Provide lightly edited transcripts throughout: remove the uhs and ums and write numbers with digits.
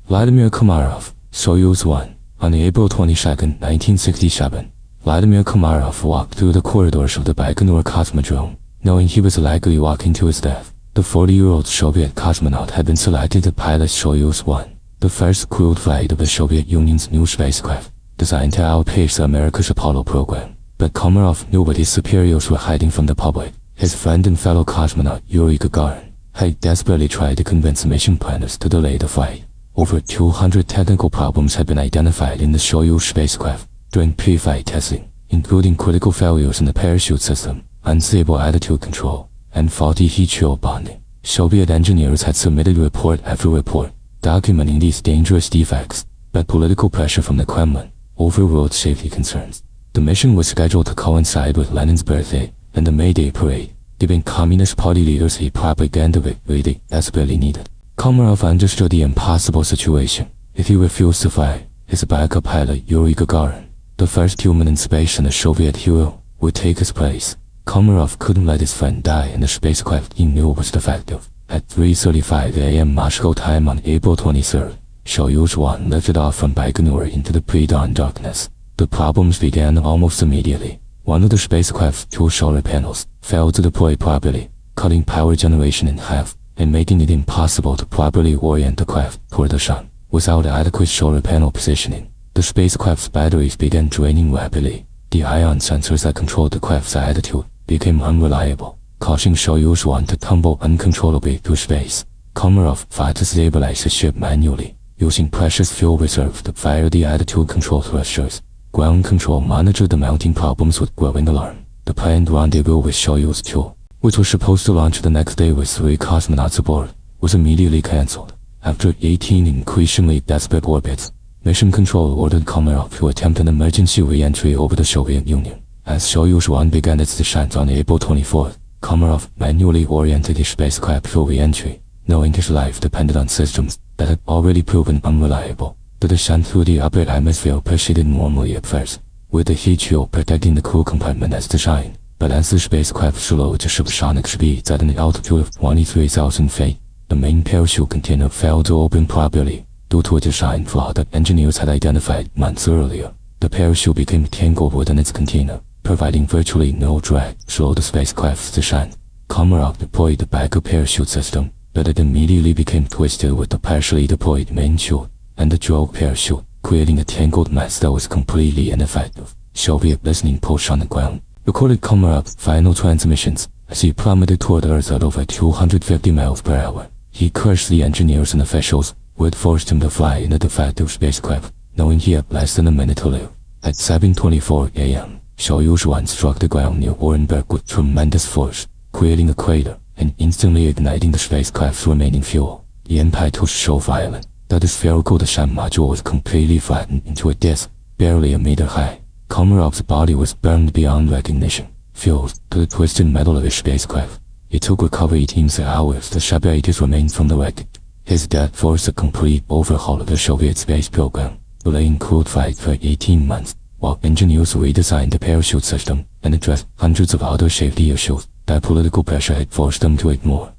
Vladimir Komarov, Soyuz 1. On April 22, 1967, Vladimir Komarov walked through the corridors of the Baikonur Cosmodrome, knowing he was likely walking to his death. The 40-year-old Soviet cosmonaut had been selected to pilot Soyuz 1, the first crewed flight of the Soviet Union's new spacecraft, designed to outpace America's Apollo program. But Komarov knew what his superiors were hiding from the public. His friend and fellow cosmonaut Yuri Gagarin had desperately tried to convince mission planners to delay the flight. Over 200 technical problems had been identified in the Soyuz spacecraft during pre-flight testing, including critical failures in the parachute system, unstable attitude control, and faulty heat-shield bonding. Soviet engineers had submitted report after report documenting these dangerous defects, but political pressure from the Kremlin overruled safety concerns. The mission was scheduled to coincide with Lenin's birthday and the May Day parade, giving Communist Party leaders a propaganda victory they desperately needed. Komarov understood the impossible situation. If he refused to fly, his backup pilot Yuri Gagarin, the first human in space and a Soviet hero, would take his place. Komarov couldn't let his friend die in the spacecraft he knew was defective. At 3:35 a.m. Moscow time on April 23rd, Soyuz 1 lifted off from Baikonur into the pre-dawn darkness. The problems began almost immediately. One of the spacecraft's two solar panels failed to deploy properly, cutting power generation in half and making it impossible to properly orient the craft toward the sun. Without adequate solar panel positioning, the spacecraft's batteries began draining rapidly. The ion sensors that controlled the craft's attitude became unreliable, causing Soyuz 1 to tumble uncontrollably through space. Komarov fought to stabilize the ship manually, using precious fuel reserve to fire the attitude control thrusters. Ground control monitored the mounting problems with growing alarm. The planned rendezvous with Soyuz 2, which was supposed to launch the next day with 3 cosmonauts aboard, was immediately cancelled. After 18 increasingly desperate orbits, Mission Control ordered Komarov to attempt an emergency re-entry over the Soviet Union. As Soyuz 1 began its descent on April 24th, Komarov manually oriented his spacecraft for re-entry, knowing his life depended on systems that had already proven unreliable. The descent through the upper atmosphere proceeded normally at first, with the heat shield protecting the crew compartment as designed. But as the spacecraft slowed to subsonic speeds at an altitude of 23,000 feet, the main parachute container failed to open properly due to a design flaw that engineers had identified months earlier. The parachute became tangled within its container, providing virtually no drag to slow the spacecraft's descent. Komarov deployed the backup parachute system, but it immediately became twisted with the partially deployed main chute and the drogue parachute, creating a tangled mess that was completely ineffective. Soviet listening posts on the ground recorded Komarov's final transmissions as he plummeted toward Earth at over 250 miles per hour. He cursed the engineers and officials who had forced him to fly in a defective spacecraft, knowing he had less than a minute to live. At 7:24 a.m., Soyuz 1 struck the ground near Orenburg with tremendous force, creating a crater and instantly igniting the spacecraft's remaining fuel. The impact was so violent that the spherical descent module was completely flattened into a disk, barely a meter high. Komarov's body was burned beyond recognition, fused to the twisted metal of his spacecraft. It took recovery teams hours to separate his remains from the wreckage. His death forced a complete overhaul of the Soviet space program, delaying crewed flight for 18 months, while engineers redesigned the parachute system and addressed hundreds of other safety issues that political pressure had forced them to ignore.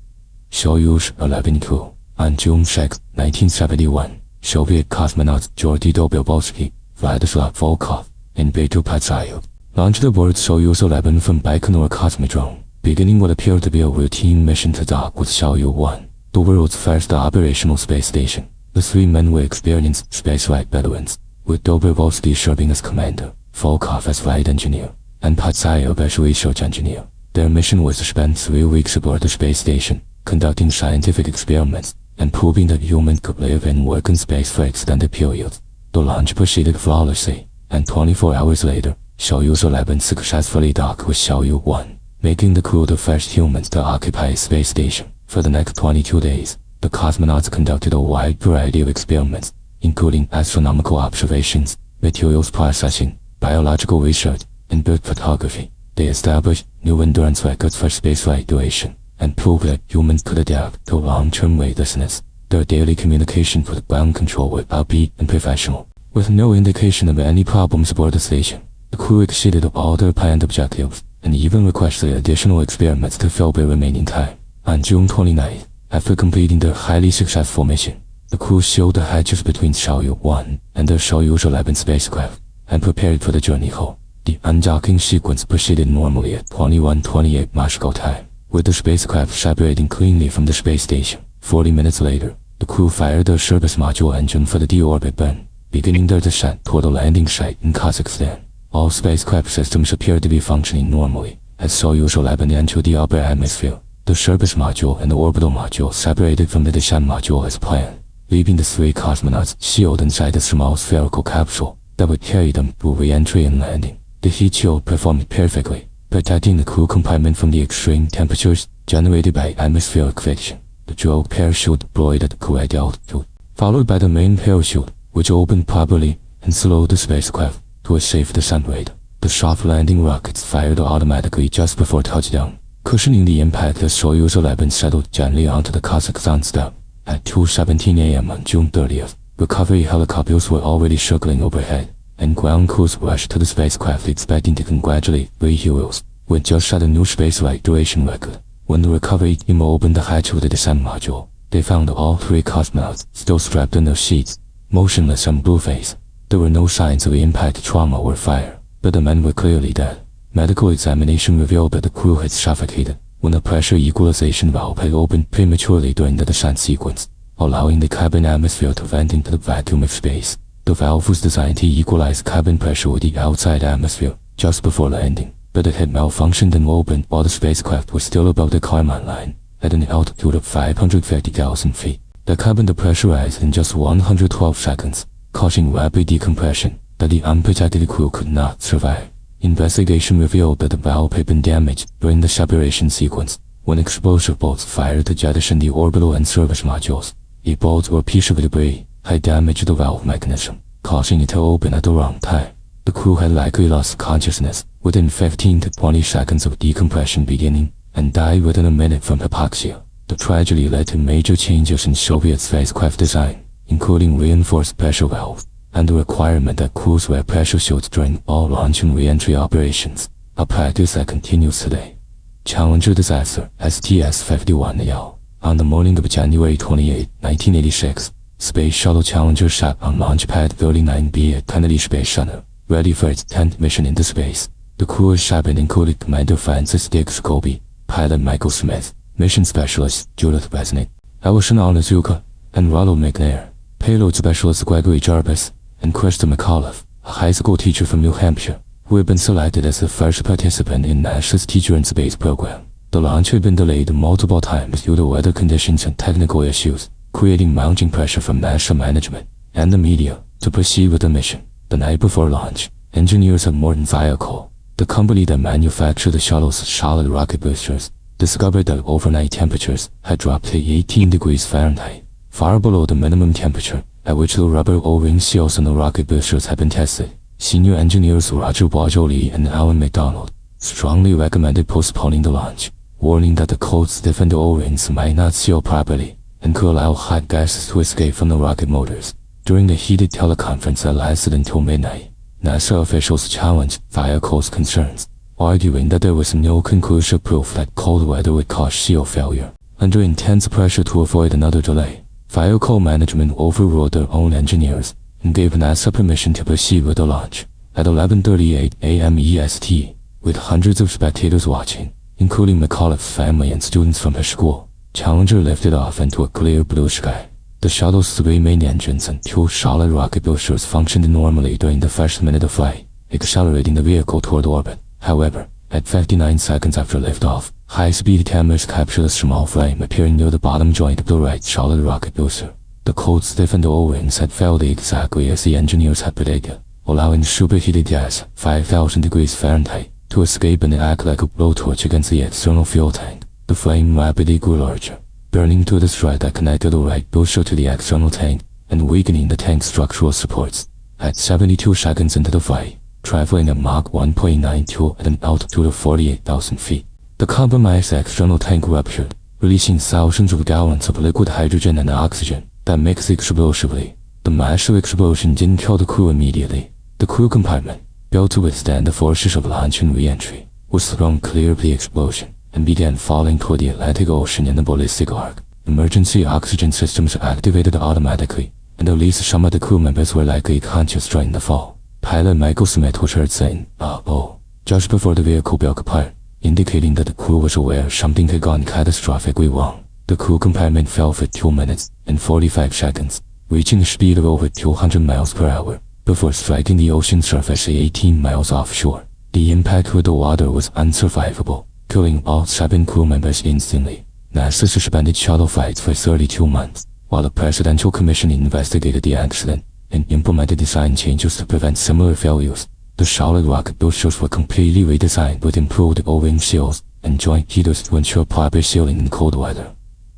Soyuz 11 crew. On June 6, 1971, Soviet cosmonauts Georgy Dobrovolsky, Vladislav Volkov, and Petr Patsayev launched aboard Soyuz 11 from Baikonur Cosmodrome, beginning what appeared to be a routine mission to dock with Soyuz 1, the world's first operational space station. The 3 men were experienced spaceflight veterans, with Dobrovolsky serving as commander, Volkov as flight engineer, and Patsayev as research engineer. Their mission was to spend 3 weeks aboard the space station, conducting scientific experiments and proving that humans could live and work in space for extended periods. The launch proceeded flawlessly, and 24 hours later, Soyuz 11 successfully docked with Soyuz 1, making the crew the first humans to occupy a space station. For the next 22 days, the cosmonauts conducted a wide variety of experiments, including astronomical observations, materials processing, biological research, and bird photography. They established new endurance records for spaceflight duration, and proved that humans could adapt to long-term weightlessness. Their daily communication with ground control were upbeat and professional, with no indication of any problems aboard the station. The crew exceeded all their planned objectives, and even requested additional experiments to fill their remaining time. On June 29th, after completing their highly successful mission, The crew sealed the hatches between Soyuz 1 and the Soyuz 11 spacecraft and prepared for the journey home. The undocking sequence proceeded normally at 21:28 Moscow time, with the spacecraft separating cleanly from the space station. 40 minutes later, the crew fired their service module engine for the deorbit burn, beginning their descent toward the landing site in Kazakhstan. All spacecraft systems appeared to be functioning normally as Soyuz 11 entered the upper atmosphere. The service module and the orbital module separated from the descent module as planned, leaving the 3 cosmonauts sealed inside a small spherical capsule that would carry them through re-entry and landing. The heat shield performed perfectly, protecting the crew compartment from the extreme temperatures generated by atmospheric friction. The drogue parachute deployed at the correct altitude, followed by the main parachute, which opened properly and slowed the spacecraft to a safe descent rate. The soft landing rockets fired automatically just before touchdown, cushioning the impact as Soyuz 11 settled gently onto the Kazakhstan steppe. At 2:17 a.m. on June 30th, recovery helicopters were already circling overhead, and ground crews rushed to the spacecraft expecting to congratulate 3 heroes who had just set a new spaceflight duration record. When the recovery team opened the hatch of the descent module, they found all 3 cosmonauts still strapped in their seats, motionless and blue-faced. There were no signs of impact trauma or fire, but the men were clearly dead. Medical examination revealed that the crew had suffocated when the pressure equalization valve had opened prematurely during the descent sequence, allowing the cabin atmosphere to vent into the vacuum of space. The valve was designed to equalize cabin pressure with the outside atmosphere just before landing, but it had malfunctioned and opened while the spacecraft was still above the Kármán line at an altitude of 550,000 feet. The cabin depressurized in just 112 seconds, causing rapid decompression that the unprotected crew could not survive. Investigation revealed that the valve had been damaged during the separation sequence when explosive bolts fired to jettison the orbital and service modules. A bolt or piece of debris had damaged the valve mechanism, causing it to open at the wrong time. The crew had likely lost consciousness within 15 to 20 seconds of decompression beginning and died within a minute from hypoxia. The tragedy led to major changes in Soviet spacecraft design, including reinforced pressure valves and the requirement that crews wear pressure shields during all launch and re-entry operations, a practice that continues today. Challenger disaster, STS-51AL. On the morning of January 28, 1986, Space Shuttle Challenger sat on Launch Pad 39B at Kennedy Space Center, ready for its 10th mission into space. The crew of Chapin included Commander Francis Diggs Scobie, pilot Michael Smith, mission specialist Judith Resnick, Ellison Onizuka, and Ronald McNair, payload specialist Gregory Jarvis, and Krista McAuliffe, a high school teacher from New Hampshire, who had been selected as the first participant in NASA's Teacher in Space program. The launch had been delayed multiple times due to weather conditions and technical issues, creating mounting pressure from NASA management and the media to proceed with the mission. The night before launch, engineers at Morton Vehicle, the company that manufactured the shuttle's solid rocket boosters, discovered that overnight temperatures had dropped to 18 degrees Fahrenheit, far below the minimum temperature at which the rubber O-ring seals on the rocket boosters had been tested. Senior engineers Roger Boisjoli and Alan McDonald strongly recommended postponing the launch, warning that the cold-stiffened O-rings might not seal properly and could allow hot gases to escape from the rocket motors. During the heated teleconference that lasted until midnight, NASA officials challenged Vehicle's concerns, arguing that there was no conclusive proof that cold weather would cause seal failure. Under intense pressure to avoid another delay, Vehicle management overruled their own engineers and gave NASA permission to proceed with the launch. At 11:38 a.m. EST, with hundreds of spectators watching, including McAuliffe's family and students from her school, Challenger lifted off into a clear blue sky. The shuttle's 3 main engines and 2 solid rocket boosters functioned normally during the first minute of flight, accelerating the vehicle toward orbit. However, at 59 seconds after liftoff, high-speed cameras captured a small flame appearing near the bottom joint of the right solid rocket booster. The cold-stiffened O-rings had failed exactly as the engineers had predicted, allowing superheated gas, 5,000 degrees Fahrenheit, to escape and act like a blowtorch against the external fuel tank. The flame rapidly grew larger, burning through the strut that connected the right booster to the external tank and weakening the tank's structural supports. At 72 seconds into the flight, traveling at Mach 1.92 at an altitude of 48,000 feet, the compromised external tank ruptured, releasing thousands of gallons of liquid hydrogen and oxygen that mixed explosively. The massive explosion didn't kill the crew immediately. The crew compartment, built to withstand the forces of launch and re-entry, was thrown clear of the explosion and began falling toward the Atlantic Ocean in a ballistic arc. emergency oxygen systems are activated automatically, and at least some of the crew members were likely conscious during the fall. Pilot Michael Smith was heard saying, "Uh-oh," just before the vehicle broke apart, indicating that the crew was aware something had gone catastrophically wrong. The crew compartment fell for 2 minutes and 45 seconds, reaching a speed of over 200 miles per hour, before striking the ocean surface 18 miles offshore. The impact with the water was unsurvivable, killing all 7 crew members instantly. NASA suspended shuttle flights for 32 months, while the Presidential Commission investigated the accident and implemented design changes to prevent similar failures. The solid rocket boosters were completely redesigned with improved O-ring seals and joint heaters to ensure proper sealing in cold weather.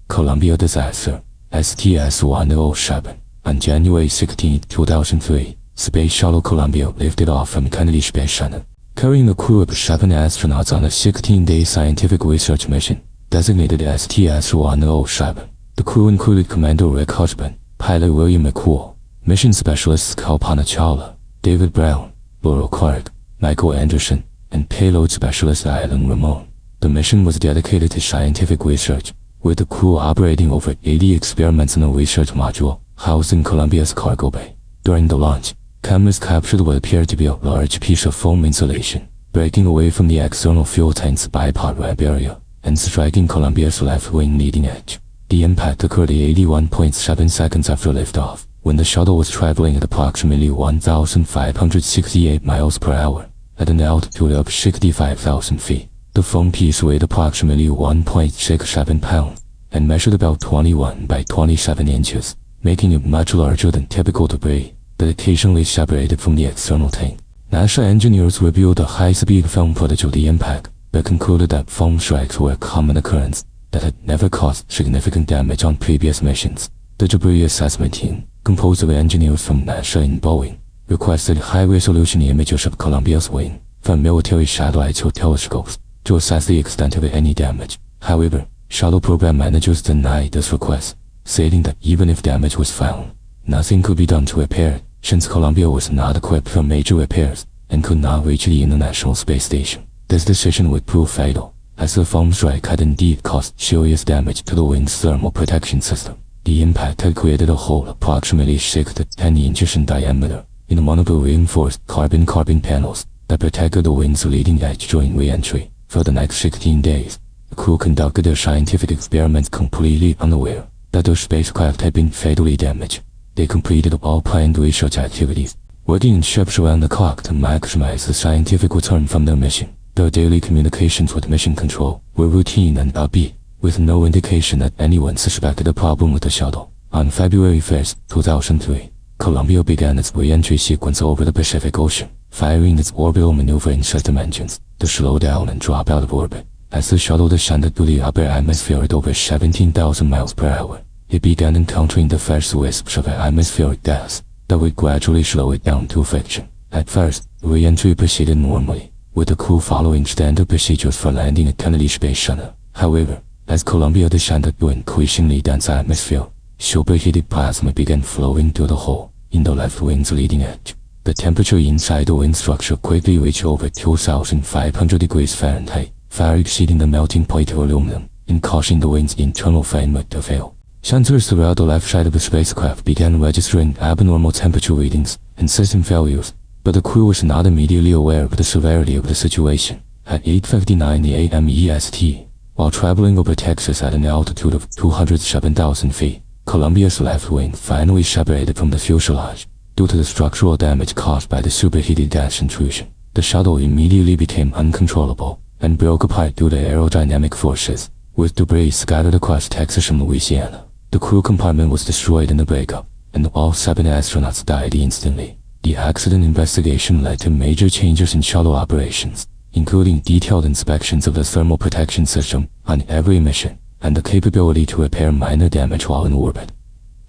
Columbia disaster. STS-107. On January 16, 2003, Space Shuttle Columbia lifted off from Kennedy Space Center, carrying a crew of 7 astronauts on a 16-day scientific research mission, designated STS-107. The crew included Commander Rick Husband, pilot William McCool, mission specialists Kalpana Chawla, David Brown, Laurel Clark, Michael Anderson, and payload specialist Alan Ramon. The mission was dedicated to scientific research, with the crew operating over 80 experiments in a research module housed in Columbia's cargo bay. During the launch, cameras captured what appeared to be a large piece of foam insulation, breaking away from the external fuel tank's bipod ramp area and striking Columbia's left wing leading edge. The impact occurred 81.7 seconds after liftoff, when the shuttle was traveling at approximately 1,568 miles per hour, at an altitude of 65,000 feet. The foam piece weighed approximately 1.67 pounds and measured about 21 by 27 inches, making it much larger than typical debris that occasionally separated from the external tank. NASA engineers reviewed a high-speed film footage of the impact, but concluded that foam strikes were a common occurrence that had never caused significant damage on previous missions. The debris assessment team, composed of engineers from NASA and Boeing, requested high-resolution images of Columbia's wing from military satellites or telescopes to assess the extent of any damage. However, shuttle program managers denied this request, stating that even if damage was found, nothing could be done to repair it, since Columbia was not equipped for major repairs and could not reach the International Space Station. This decision would prove fatal, as the foam strike had indeed caused serious damage to the wing's thermal protection system. The impact had created a hole approximately 6 to 10 inches in diameter in one of the reinforced carbon panels that protected the wing's leading edge during re-entry. For the next 16 days, the crew conducted their scientific experiments completely unaware that their spacecraft had been fatally damaged. They completed all planned research activities, working in shifts around the clock to maximize the scientific return from their mission. Their daily communications with mission control were routine and upbeat, with no indication that anyone suspected a problem with the shuttle. On February 1, 2003, Columbia began its re-entry sequence over the Pacific Ocean, firing its orbital maneuvering system engines to slow down and drop out of orbit. As the shuttle descended to the upper atmosphere at over 17,000 miles per hour, it began encountering the first wisps of atmospheric gas that would gradually slow it down to friction. At first, re-entry proceeded normally, with the crew following standard procedures for landing at Kennedy Space Center. However, as Columbia descended to increasingly dense atmosphere, superheated plasma began flowing through the hole in the left wing's leading edge. The temperature inside the wing structure quickly reached over 2,500 degrees Fahrenheit, far exceeding the melting point of aluminum and causing the wing's internal framework to fail. Sensors throughout the left side of the spacecraft began registering abnormal temperature readings and system failures, but the crew was not immediately aware of the severity of the situation. At 8:59 a.m. EST, while traveling over Texas at an altitude of 207,000 feet, Columbia's left wing finally separated from the fuselage due to the structural damage caused by the superheated gas intrusion. The shuttle immediately became uncontrollable and broke apart due to aerodynamic forces, with debris scattered across Texas and Louisiana. The crew compartment was destroyed in the breakup, and all 7 astronauts died instantly. The accident investigation led to major changes in shuttle operations, including detailed inspections of the thermal protection system on every mission, and the capability to repair minor damage while in orbit.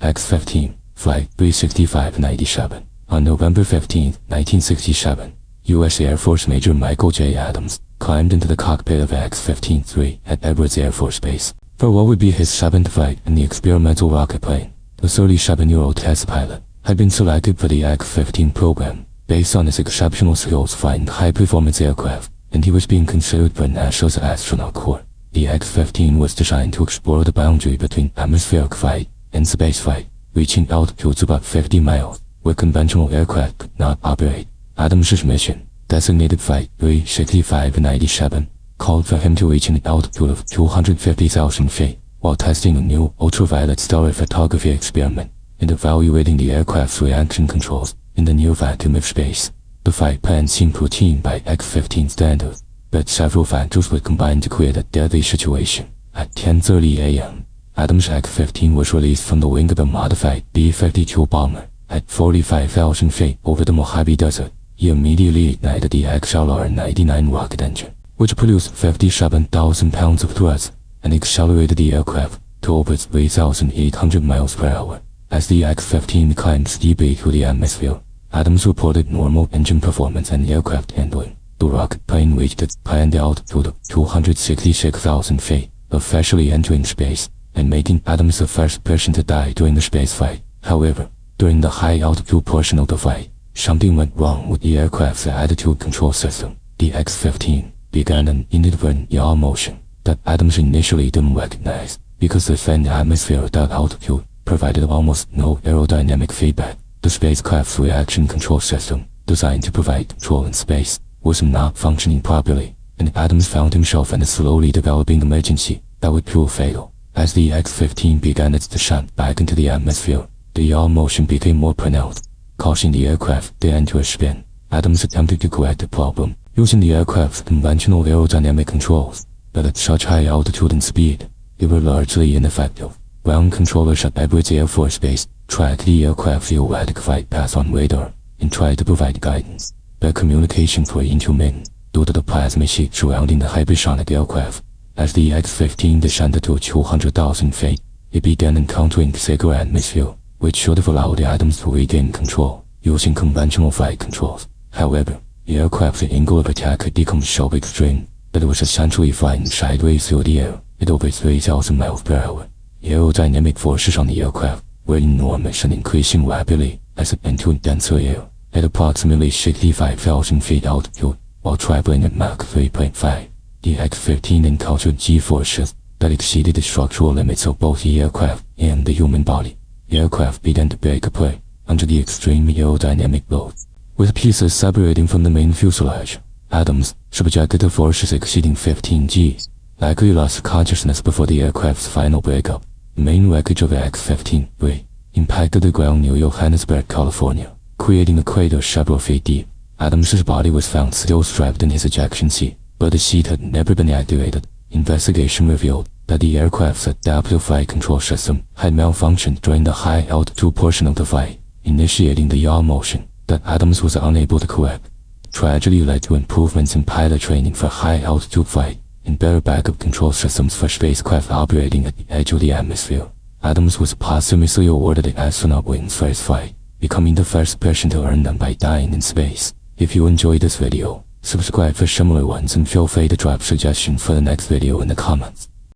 X-15, Flight 36597. On November 15, 1967, U.S. Air Force Major Michael J. Adams climbed into the cockpit of X-15-3 at Edwards Air Force Base for what would be his 7th flight in the experimental rocket plane. The 37-year-old test pilot had been selected for the X-15 program based on his exceptional skills flying high-performance aircraft, and he was being considered for NASA's Astronaut Corps. The X-15 was designed to explore the boundary between atmospheric flight and space flight, reaching altitudes about 50 miles, where conventional aircraft could not operate. Adams' mission, designated Flight 36597, called for him to reach an altitude of 250,000 feet, while testing a new ultraviolet stellar photography experiment and evaluating the aircraft's reaction controls in the near vacuum of space. The flight plan seemed routine by X-15 standards, but several factors would combine to create a deadly situation. At 10:30 a.m., Adams' X-15 was released from the wing of a modified B-52 bomber. At 45,000 feet over the Mojave Desert, he immediately ignited the XLR-99 rocket engine, which produced 57,000 pounds of thrust and accelerated the aircraft to over 3,800 miles per hour. As the X-15 climbed steeply through the atmosphere, Adams reported normal engine performance and aircraft handling. The rocket plane reached its planned altitude of 266,000 feet, officially entering space, and making Adams the first person to die during the spaceflight. However, during the high-altitude portion of the flight, something went wrong with the aircraft's attitude control system. The X-15 began an inadvertent yaw motion that Adams initially didn't recognize, because the thin atmosphere at that altitude provided almost no aerodynamic feedback. The spacecraft's reaction control system, designed to provide control in space, was not functioning properly, and Adams found himself in a slowly developing emergency that would prove fatal. As the X-15 began its descent back into the atmosphere, the yaw motion became more pronounced, causing the aircraft to enter a spin. Adams attempted to correct the problem using the aircraft's conventional aerodynamic controls, but at such high altitude and speed, they were largely ineffective. Ground controllers at Edwards Air Force Base tracked the aircraft's erratic flight path on radar and tried to provide guidance, but communications were intermittent due to the plasma sheet surrounding the hypersonic aircraft. As the X-15 descended to 200,000 feet, it began encountering thicker atmosphere, which should have allowed Adams to regain control using conventional flight controls. However, the aircraft's angle of attack had become so extreme that it was essentially flying sideways through the air at over 3,000 miles per hour. The aerodynamic forces on the aircraft were enormous and increasing rapidly as it entered denser air. At approximately 65,000 feet altitude, while traveling at Mach 3.5, the X-15 encountered G-forces that exceeded the structural limits of both the aircraft and the human body. The aircraft began to break apart under the extreme aerodynamic load, with pieces separating from the main fuselage. Adams, subjected to forces exceeding 15 Gs, likely lost consciousness before the aircraft's final breakup. The main wreckage of X-15 impacted the ground near Johannesburg, California, creating a crater several feet deep. Adams's body was found still strapped in his ejection seat, but the seat had never been activated. Investigation revealed that the aircraft's adaptive flight control system had malfunctioned during the high-altitude portion of the flight, initiating the yaw motion that Adams was unable to correct. The tragedy led to improvements in pilot training for high-altitude flight and better backup control systems for spacecraft operating at the edge of the atmosphere. Adams was posthumously awarded the Astronaut wings for his flight, becoming the first person to earn them by dying in space. If you enjoyed this video, subscribe for similar ones and feel free to drop suggestions for the next video in the comments.